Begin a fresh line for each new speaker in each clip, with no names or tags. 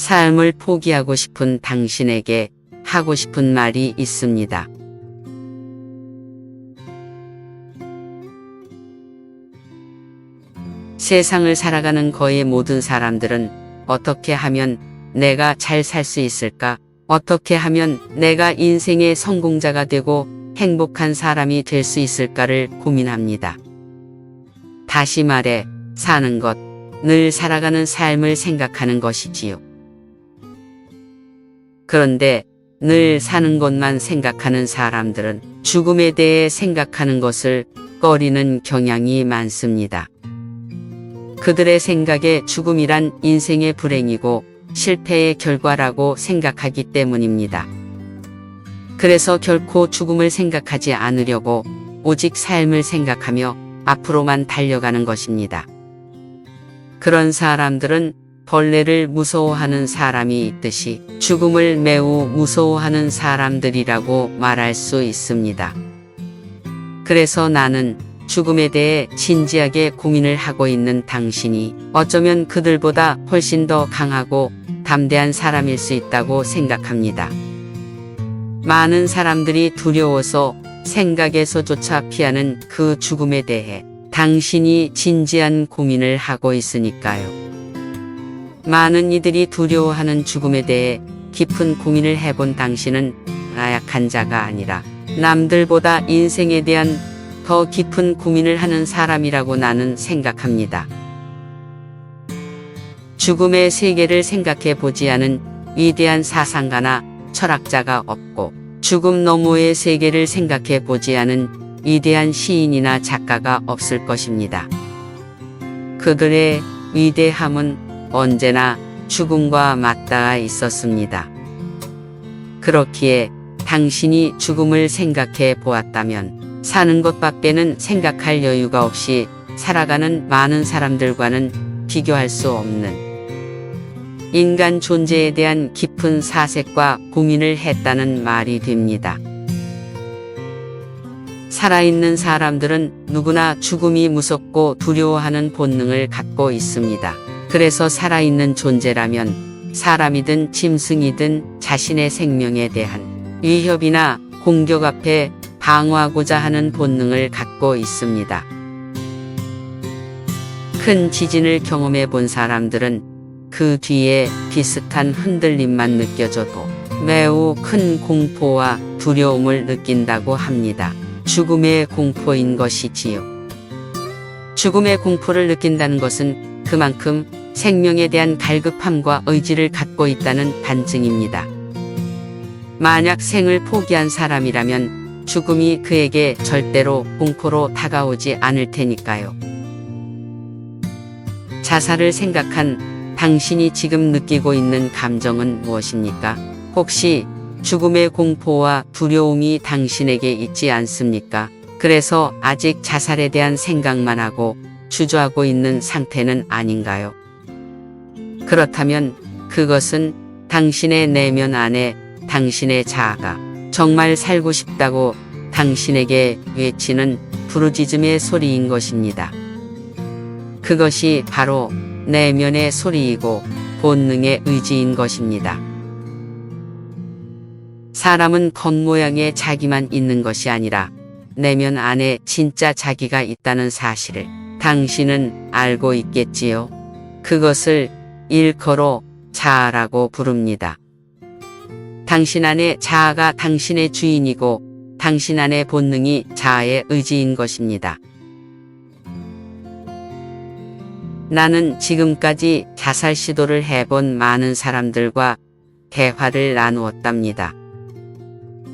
삶을 포기하고 싶은 당신에게 하고 싶은 말이 있습니다. 세상을 살아가는 거의 모든 사람들은 어떻게 하면 내가 잘 살 수 있을까? 어떻게 하면 내가 인생의 성공자가 되고 행복한 사람이 될 수 있을까를 고민합니다. 다시 말해, 사는 것, 늘 살아가는 삶을 생각하는 것이지요. 그런데 늘 사는 것만 생각하는 사람들은 죽음에 대해 생각하는 것을 꺼리는 경향이 많습니다. 그들의 생각에 죽음이란 인생의 불행이고 실패의 결과라고 생각하기 때문입니다. 그래서 결코 죽음을 생각하지 않으려고 오직 삶을 생각하며 앞으로만 달려가는 것입니다. 그런 사람들은 벌레를 무서워하는 사람이 있듯이 죽음을 매우 무서워하는 사람들이라고 말할 수 있습니다. 그래서 나는 죽음에 대해 진지하게 고민을 하고 있는 당신이 어쩌면 그들보다 훨씬 더 강하고 담대한 사람일 수 있다고 생각합니다. 많은 사람들이 두려워서 생각에서조차 피하는 그 죽음에 대해 당신이 진지한 고민을 하고 있으니까요. 많은 이들이 두려워하는 죽음에 대해 깊은 고민을 해본 당신은 나약한 자가 아니라 남들보다 인생에 대한 더 깊은 고민을 하는 사람이라고 나는 생각합니다. 죽음의 세계를 생각해 보지 않은 위대한 사상가나 철학자가 없고 죽음 너머의 세계를 생각해 보지 않은 위대한 시인이나 작가가 없을 것입니다. 그들의 위대함은 언제나 죽음과 맞닿아 있었습니다. 그렇기에 당신이 죽음을 생각해 보았다면 사는 것밖에는 생각할 여유가 없이 살아가는 많은 사람들과는 비교할 수 없는 인간 존재에 대한 깊은 사색과 고민을 했다는 말이 됩니다. 살아있는 사람들은 누구나 죽음이 무섭고 두려워하는 본능을 갖고 있습니다. 그래서 살아있는 존재라면 사람이든 짐승이든 자신의 생명에 대한 위협이나 공격 앞에 방어하고자 하는 본능을 갖고 있습니다. 큰 지진을 경험해 본 사람들은 그 뒤에 비슷한 흔들림만 느껴져도 매우 큰 공포와 두려움을 느낀다고 합니다. 죽음의 공포인 것이지요. 죽음의 공포를 느낀다는 것은 그만큼 생명에 대한 갈급함과 의지를 갖고 있다는 반증입니다. 만약 생을 포기한 사람이라면 죽음이 그에게 절대로 공포로 다가오지 않을 테니까요. 자살을 생각한 당신이 지금 느끼고 있는 감정은 무엇입니까? 혹시 죽음의 공포와 두려움이 당신에게 있지 않습니까? 그래서 아직 자살에 대한 생각만 하고 주저하고 있는 상태는 아닌가요? 그렇다면 그것은 당신의 내면 안에 당신의 자아가 정말 살고 싶다고 당신에게 외치는 부르짖음의 소리인 것입니다. 그것이 바로 내면의 소리이고 본능의 의지인 것입니다. 사람은 겉모양의 자기만 있는 것이 아니라 내면 안에 진짜 자기가 있다는 사실을 당신은 알고 있겠지요. 그것을 일컬어 자아라고 부릅니다. 당신 안에 자아가 당신의 주인이고 당신 안의 본능이 자아의 의지인 것입니다. 나는 지금까지 자살 시도를 해본 많은 사람들과 대화를 나누었답니다.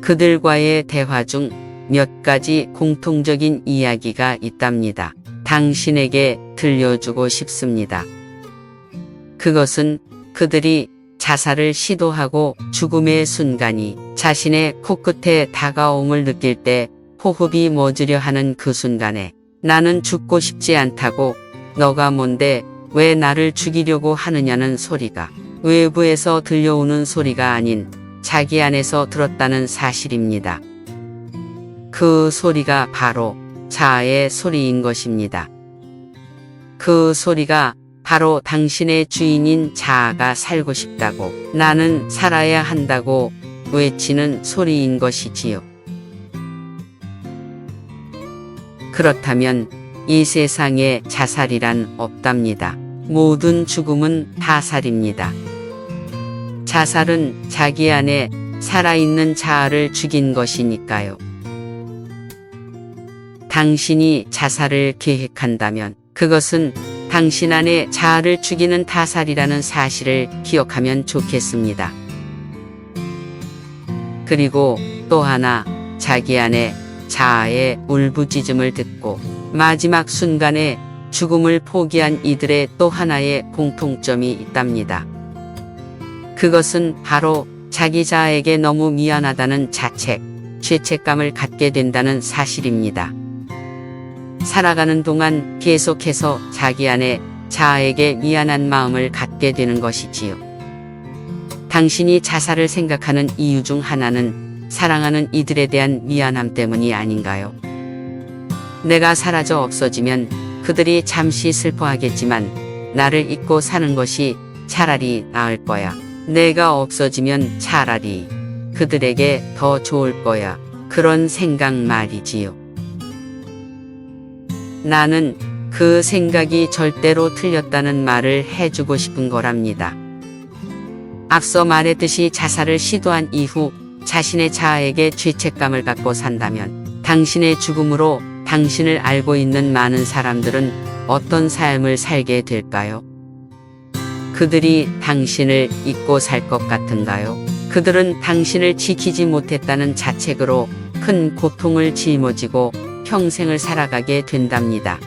그들과의 대화 중 몇 가지 공통적인 이야기가 있답니다. 당신에게 들려주고 싶습니다. 그것은 그들이 자살을 시도하고 죽음의 순간이 자신의 코끝에 다가옴을 느낄 때 호흡이 멎으려 하는 그 순간에 나는 죽고 싶지 않다고 너가 뭔데 왜 나를 죽이려고 하느냐는 소리가 외부에서 들려오는 소리가 아닌 자기 안에서 들었다는 사실입니다. 그 소리가 바로 자아의 소리인 것입니다. 그 소리가 바로 당신의 주인인 자아가 살고 싶다고, 나는 살아야 한다고 외치는 소리인 것이지요. 그렇다면 이 세상에 자살이란 없답니다. 모든 죽음은 타살입니다. 자살은 자기 안에 살아있는 자아를 죽인 것이니까요. 당신이 자살을 계획한다면 그것은 당신 안에 자아를 죽이는 타살이라는 사실을 기억하면 좋겠습니다. 그리고 또 하나, 자기 안에 자아의 울부짖음을 듣고 마지막 순간에 죽음을 포기한 이들의 또 하나의 공통점이 있답니다. 그것은 바로 자기 자아에게 너무 미안하다는 자책, 죄책감을 갖게 된다는 사실입니다. 살아가는 동안 계속해서 자기 안에 자아에게 미안한 마음을 갖게 되는 것이지요. 당신이 자살을 생각하는 이유 중 하나는 사랑하는 이들에 대한 미안함 때문이 아닌가요? 내가 사라져 없어지면 그들이 잠시 슬퍼하겠지만 나를 잊고 사는 것이 차라리 나을 거야. 내가 없어지면 차라리 그들에게 더 좋을 거야. 그런 생각 말이지요. 나는 그 생각이 절대로 틀렸다는 말을 해주고 싶은 거랍니다. 앞서 말했듯이 자살을 시도한 이후 자신의 자아에게 죄책감을 갖고 산다면 당신의 죽음으로 당신을 알고 있는 많은 사람들은 어떤 삶을 살게 될까요? 그들이 당신을 잊고 살 것 같은가요? 그들은 당신을 지키지 못했다는 자책으로 큰 고통을 짊어지고 평생을 살아가게 된답니다.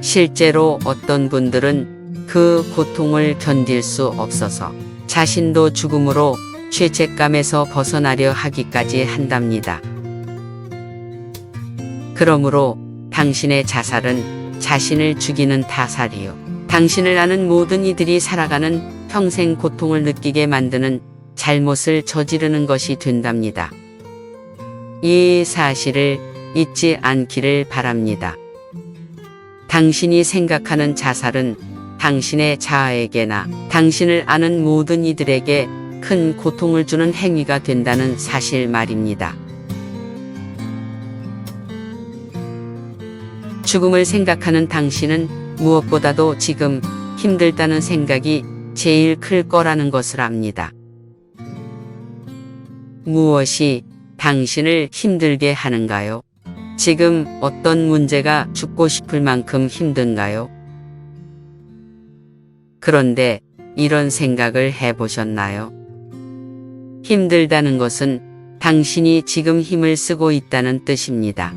실제로 어떤 분들은 그 고통을 견딜 수 없어서 자신도 죽음으로 죄책감에서 벗어나려 하기까지 한답니다. 그러므로 당신의 자살은 자신을 죽이는 타살이요. 당신을 아는 모든 이들이 살아가는 평생 고통을 느끼게 만드는 잘못을 저지르는 것이 된답니다. 이 사실을 잊지 않기를 바랍니다. 당신이 생각하는 자살은 당신의 자아에게나 당신을 아는 모든 이들에게 큰 고통을 주는 행위가 된다는 사실 말입니다. 죽음을 생각하는 당신은 무엇보다도 지금 힘들다는 생각이 제일 클 거라는 것을 압니다. 무엇이 당신을 힘들게 하는가요? 지금 어떤 문제가 죽고 싶을 만큼 힘든가요? 그런데 이런 생각을 해보셨나요? 힘들다는 것은 당신이 지금 힘을 쓰고 있다는 뜻입니다.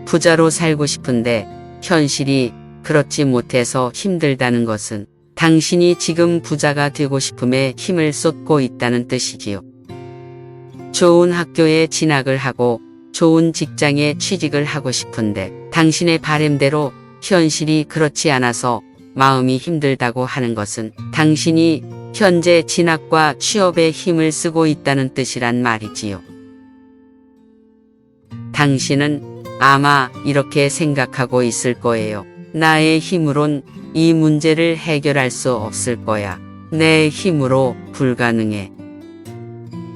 부자로 살고 싶은데 현실이 그렇지 못해서 힘들다는 것은 당신이 지금 부자가 되고 싶음에 힘을 쏟고 있다는 뜻이지요. 좋은 학교에 진학을 하고 좋은 직장에 취직을 하고 싶은데 당신의 바램대로 현실이 그렇지 않아서 마음이 힘들다고 하는 것은 당신이 현재 진학과 취업에 힘을 쓰고 있다는 뜻이란 말이지요. 당신은 아마 이렇게 생각하고 있을 거예요. 나의 힘으론 이 문제를 해결할 수 없을 거야. 내 힘으로 불가능해.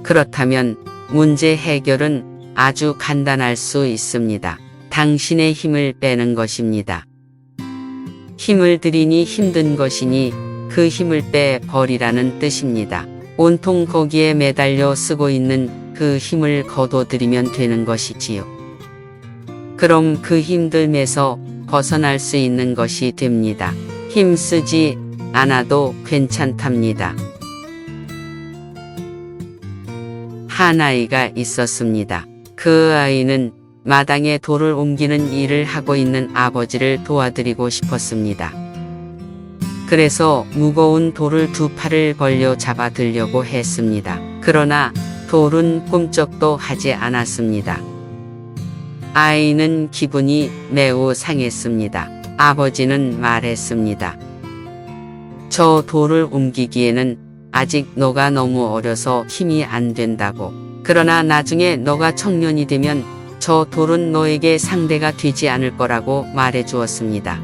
그렇다면 문제 해결은 아주 간단할 수 있습니다. 당신의 힘을 빼는 것입니다. 힘을 들이니 힘든 것이니 그 힘을 빼버리라는 뜻입니다. 온통 거기에 매달려 쓰고 있는 그 힘을 거둬들이면 되는 것이지요. 그럼 그 힘듦에서 벗어날 수 있는 것이 됩니다. 힘쓰지 않아도 괜찮답니다. 한 아이가 있었습니다. 그 아이는 마당에 돌을 옮기는 일을 하고 있는 아버지를 도와드리고 싶었습니다. 그래서 무거운 돌을 두 팔을 벌려 잡아 들려고 했습니다. 그러나 돌은 꿈쩍도 하지 않았습니다. 아이는 기분이 매우 상했습니다. 아버지는 말했습니다. 저 돌을 옮기기에는 아직 너가 너무 어려서 힘이 안 된다고. 그러나 나중에 너가 청년이 되면 저 돌은 너에게 상대가 되지 않을 거라고 말해 주었습니다.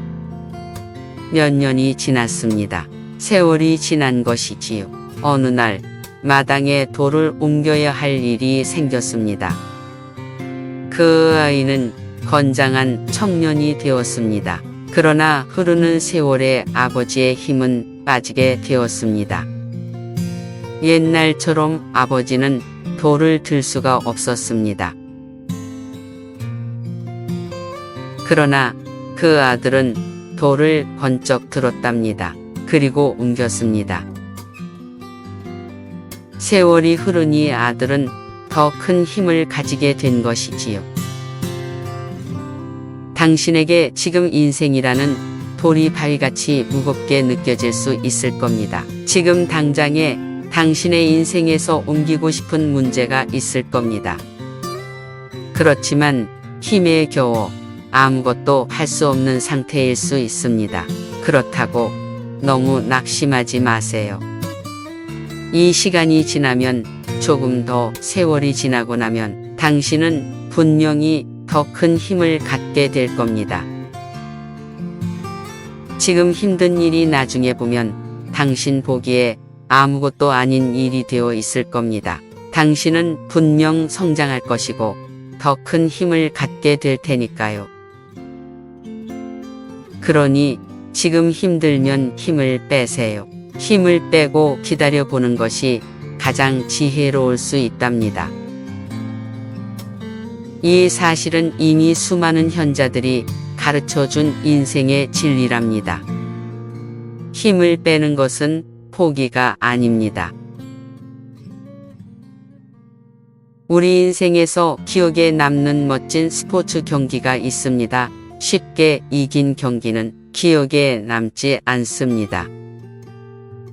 몇 년이 지났습니다. 세월이 지난 것이지요. 어느 날 마당에 돌을 옮겨야 할 일이 생겼습니다. 그 아이는 건장한 청년이 되었습니다. 그러나 흐르는 세월에 아버지의 힘은 빠지게 되었습니다. 옛날처럼 아버지는 돌을 들 수가 없었습니다. 그러나 그 아들은 돌을 번쩍 들었답니다. 그리고 옮겼습니다. 세월이 흐르니 아들은 더 큰 힘을 가지게 된 것이지요. 당신에게 지금 인생이라는 돌이 바위같이 무겁게 느껴질 수 있을 겁니다. 지금 당장에 당신의 인생에서 옮기고 싶은 문제가 있을 겁니다. 그렇지만 힘에 겨워 아무것도 할 수 없는 상태일 수 있습니다. 그렇다고 너무 낙심하지 마세요. 이 시간이 지나면, 조금 더 세월이 지나고 나면 당신은 분명히 더 큰 힘을 갖게 될 겁니다. 지금 힘든 일이 나중에 보면 당신 보기에 아무것도 아닌 일이 되어 있을 겁니다. 당신은 분명 성장할 것이고 더 큰 힘을 갖게 될 테니까요. 그러니 지금 힘들면 힘을 빼세요. 힘을 빼고 기다려보는 것이 가장 지혜로울 수 있답니다. 이 사실은 이미 수많은 현자들이 가르쳐준 인생의 진리랍니다. 힘을 빼는 것은 포기가 아닙니다. 우리 인생에서 기억에 남는 멋진 스포츠 경기가 있습니다. 쉽게 이긴 경기는 기억에 남지 않습니다.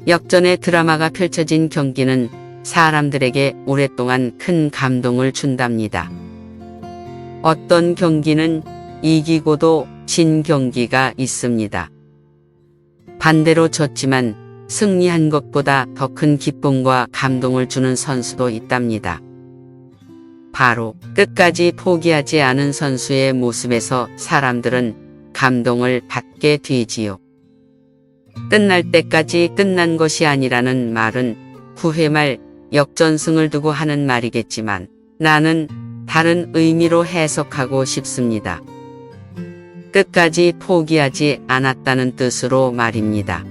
역전의 드라마가 펼쳐진 경기는 사람들에게 오랫동안 큰 감동을 준답니다. 어떤 경기는 이기고도 진 경기가 있습니다. 반대로 졌지만 승리한 것보다 더 큰 기쁨과 감동을 주는 선수도 있답니다. 바로 끝까지 포기하지 않은 선수의 모습에서 사람들은 감동을 받게 되지요. 끝날 때까지 끝난 것이 아니라는 말은 9회 말 역전승을 두고 하는 말이겠지만 나는 다른 의미로 해석하고 싶습니다. 끝까지 포기하지 않았다는 뜻으로 말입니다.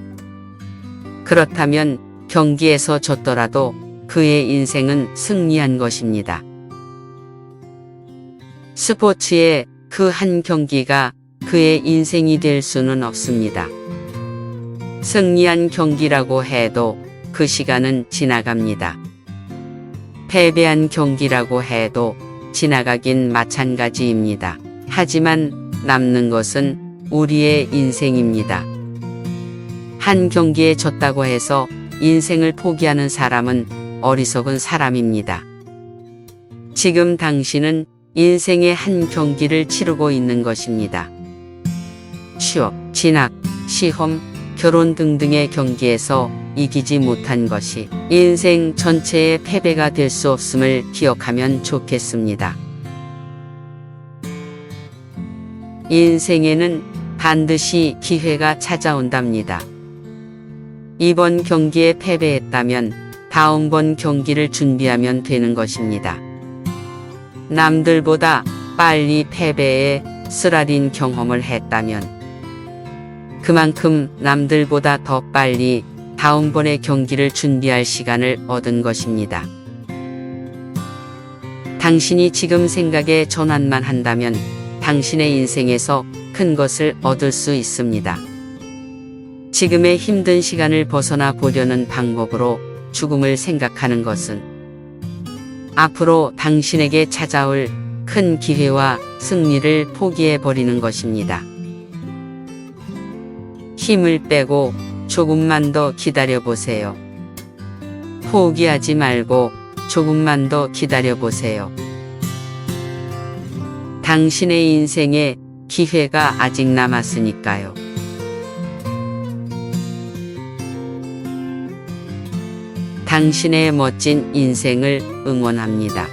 그렇다면 경기에서 졌더라도 그의 인생은 승리한 것입니다. 스포츠의 그 한 경기가 그의 인생이 될 수는 없습니다. 승리한 경기라고 해도 그 시간은 지나갑니다. 패배한 경기라고 해도 지나가긴 마찬가지입니다. 하지만 남는 것은 우리의 인생입니다. 한 경기에 졌다고 해서 인생을 포기하는 사람은 어리석은 사람입니다. 지금 당신은 인생의 한 경기를 치르고 있는 것입니다. 취업, 진학, 시험, 결혼 등등의 경기에서 이기지 못한 것이 인생 전체의 패배가 될 수 없음을 기억하면 좋겠습니다. 인생에는 반드시 기회가 찾아온답니다. 이번 경기에 패배했다면 다음번 경기를 준비하면 되는 것입니다. 남들보다 빨리 패배에 쓰라린 경험을 했다면 그만큼 남들보다 더 빨리 다음번의 경기를 준비할 시간을 얻은 것입니다. 당신이 지금 생각에 전환만 한다면 당신의 인생에서 큰 것을 얻을 수 있습니다. 지금의 힘든 시간을 벗어나 보려는 방법으로 죽음을 생각하는 것은 앞으로 당신에게 찾아올 큰 기회와 승리를 포기해버리는 것입니다. 힘을 빼고 조금만 더 기다려보세요. 포기하지 말고 조금만 더 기다려보세요. 당신의 인생에 기회가 아직 남았으니까요. 당신의 멋진 인생을 응원합니다.